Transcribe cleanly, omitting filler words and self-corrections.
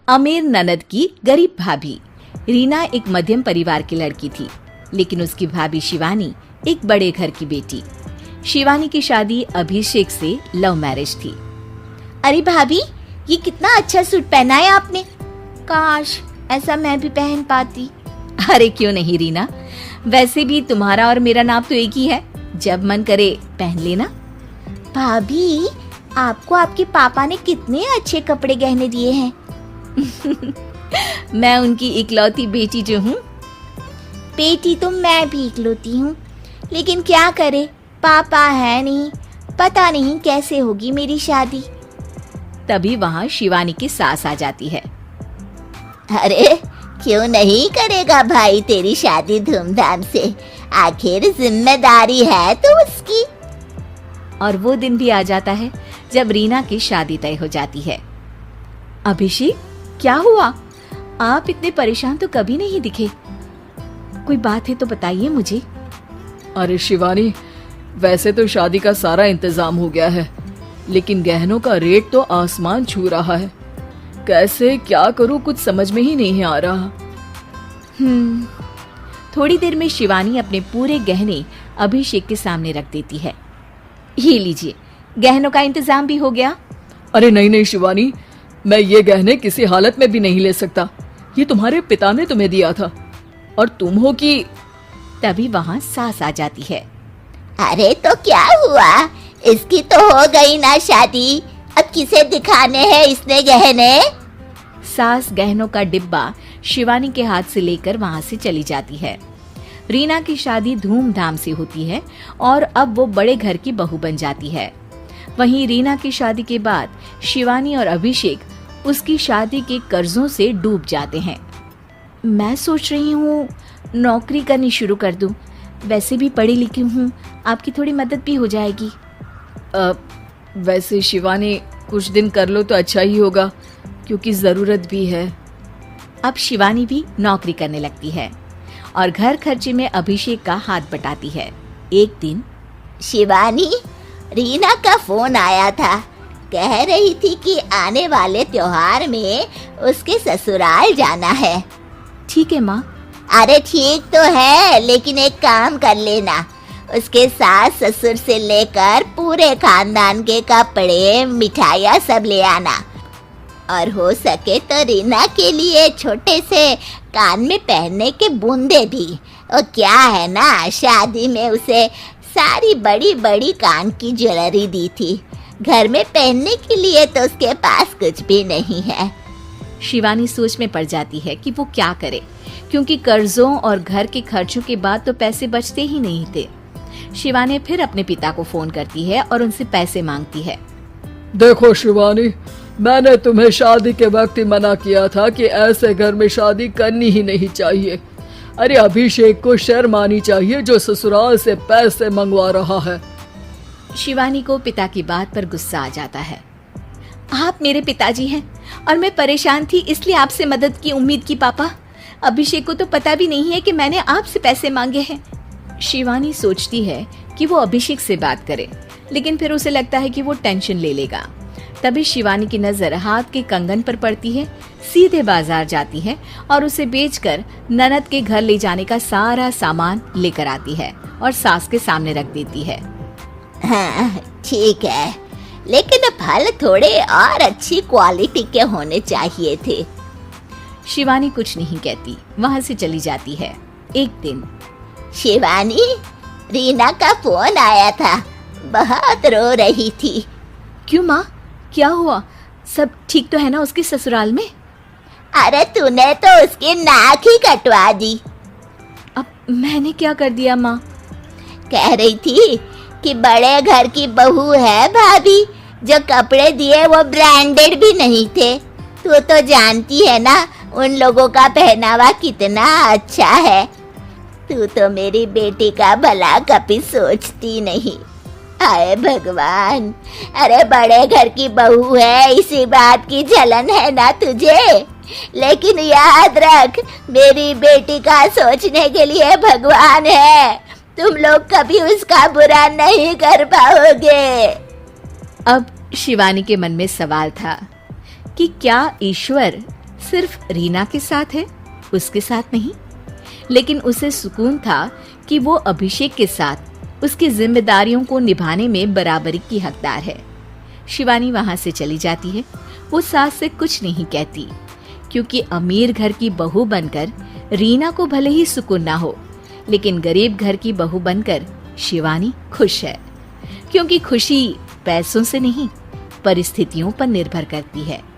अमीर ननद की गरीब भाभी। रीना एक मध्यम परिवार की लड़की थी, लेकिन उसकी भाभी शिवानी एक बड़े घर की बेटी। शिवानी की शादी अभिषेक से लव मैरिज थी। अरे भाभी, ये कितना अच्छा सूट पहना है आपने। काश ऐसा मैं भी पहन पाती। अरे क्यों नहीं रीना, वैसे भी तुम्हारा और मेरा नाम तो एक ही है, जब मन करे पहन लेना। भाभी, आपको आपके पापा ने कितने अच्छे कपड़े गहने दिए हैं। मैं उनकी इकलौती बेटी जो हूँ। बेटी तो मैं भी इकलौती हूँ, लेकिन क्या करे, पापा है नहीं, पता नहीं कैसे होगी मेरी शादी। तभी वहाँ शिवानी की सास आ जाती है। अरे क्यों नहीं करेगा भाई तेरी शादी धूमधाम से, आखिर जिम्मेदारी है तो उसकी। और वो दिन भी आ जाता है जब रीना की शादी तय हो जाती है। अभिषेक, क्या हुआ? आप इतने परेशान तो कभी नहीं दिखे। कोई बात है तो बताइए मुझे। अरे शिवानी, वैसे तो शादी का सारा इंतजाम हो गया है, लेकिन गहनों का रेट तो आसमान छू रहा है। कैसे क्या करूं, कुछ समझ में ही नहीं आ रहा। थोड़ी देर में शिवानी अपने पूरे गहने अभिषेक के सामने रख देती है। ये लीजिए, गहनों का इंतजाम भी हो गया। अरे नहीं नहीं शिवानी, मैं ये गहने किसी हालत में भी नहीं ले सकता। ये तुम्हारे पिता ने तुम्हें दिया था, और तुम हो कि। तभी वहाँ सास आ जाती है। अरे तो क्या हुआ, इसकी तो हो गई ना शादी, अब किसे दिखाने हैं इसने गहने। सास गहनों का डिब्बा शिवानी के हाथ से लेकर वहाँ से चली जाती है। रीना की शादी धूमधाम से होती है और अब वो बड़े घर की बहू बन जाती है। वहीं रीना की शादी के बाद शिवानी और अभिषेक उसकी शादी के कर्जों से डूब जाते हैं। मैं सोच रही हूँ नौकरी करनी शुरू कर दूँ, वैसे भी पढ़ी लिखी हूँ, आपकी थोड़ी मदद भी हो जाएगी। वैसे शिवानी, कुछ दिन कर लो तो अच्छा ही होगा, क्योंकि जरूरत भी है। अब शिवानी भी नौकरी करने लगती है और घर खर्चे में अभिषेक का हाथ बटाती है। एक दिन शिवानी, रीना का फोन आया था, कह रही थी कि आने वाले त्योहार में उसके ससुराल जाना है। ठीक है माँ। अरे ठीक तो है, लेकिन एक काम कर लेना, उसके सास ससुर से लेकर पूरे खानदान के कपड़े मिठाइयाँ सब ले आना, और हो सके तो रीना के लिए छोटे से कान में पहनने के बूंदे भी। और क्या है ना, शादी में उसे सारी बड़ी बड़ी कान की ज्वेलरी दी थी, घर में पहनने के लिए तो उसके पास कुछ भी नहीं है। शिवानी सोच में पड़ जाती है कि वो क्या करे, क्योंकि कर्जों और घर के खर्चों के बाद तो पैसे बचते ही नहीं थे। शिवानी फिर अपने पिता को फोन करती है और उनसे पैसे मांगती है। देखो शिवानी, मैंने तुम्हें शादी के वक्त ही मना किया था कि ऐसे घर में शादी करनी ही नहीं चाहिए। अरे अभिषेक को शर्म आनी चाहिए जो ससुराल से पैसे मंगवा रहा है। शिवानी को पिता की बात पर गुस्सा आ जाता है। आप मेरे पिताजी हैं और मैं परेशान थी, इसलिए आपसे मदद की उम्मीद की पापा। अभिषेक को तो पता भी नहीं है कि मैंने आपसे पैसे मांगे हैं। शिवानी सोचती है कि वो अभिषेक से बात करे, लेकिन फिर उसे लगता है कि वो टेंशन ले लेगा। तभी शिवानी की नजर हाथ के कंगन पर पड़ती है। सीधे बाजार जाती है और उसे बेचकर ननद के घर ले जाने का सारा सामान लेकर आती है और सास के सामने रख देती है। हाँ ठीक है, लेकिन फल थोड़े और अच्छी क्वालिटी के होने चाहिए थे। शिवानी कुछ नहीं कहती, वहाँ से चली जाती है। एक दिन शिवानी, रीना का फोन आया था, बहुत रो रही थी। क्यों माँ, क्या हुआ? सब ठीक तो है ना उसके ससुराल में? अरे तूने तो उसकी नाक ही कटवा दी। अब मैंने क्या कर दिया माँ? कह रही थी कि बड़े घर की बहू है भाभी, जो कपड़े दिए वो ब्रांडेड भी नहीं थे। तू तो जानती है ना उन लोगों का पहनावा कितना अच्छा है। तू तो मेरी बेटी का भला कभी सोचती नहीं। हाय भगवान, अरे बड़े घर की बहू है, इसी बात की जलन है ना तुझे, लेकिन याद रख मेरी बेटी का सोचने के लिए भगवान है, तुम लोग कभी उसका बुरा नहीं कर पाओगे। अब शिवानी के मन में सवाल था कि क्या ईश्वर सिर्फ रीना के साथ है, उसके साथ नहीं। लेकिन उसे सुकून था कि वो अभिषेक के साथ उसकी जिम्मेदारियों को निभाने में बराबरी की हकदार है। शिवानी वहां से चली जाती है। वो सास से कुछ नहीं कहती, क्योंकि अमीर घर की बहू बनकर रीना को भले ही सुकून ना हो, लेकिन गरीब घर की बहू बनकर शिवानी खुश है। क्योंकि खुशी पैसों से नहीं, परिस्थितियों पर निर्भर करती है।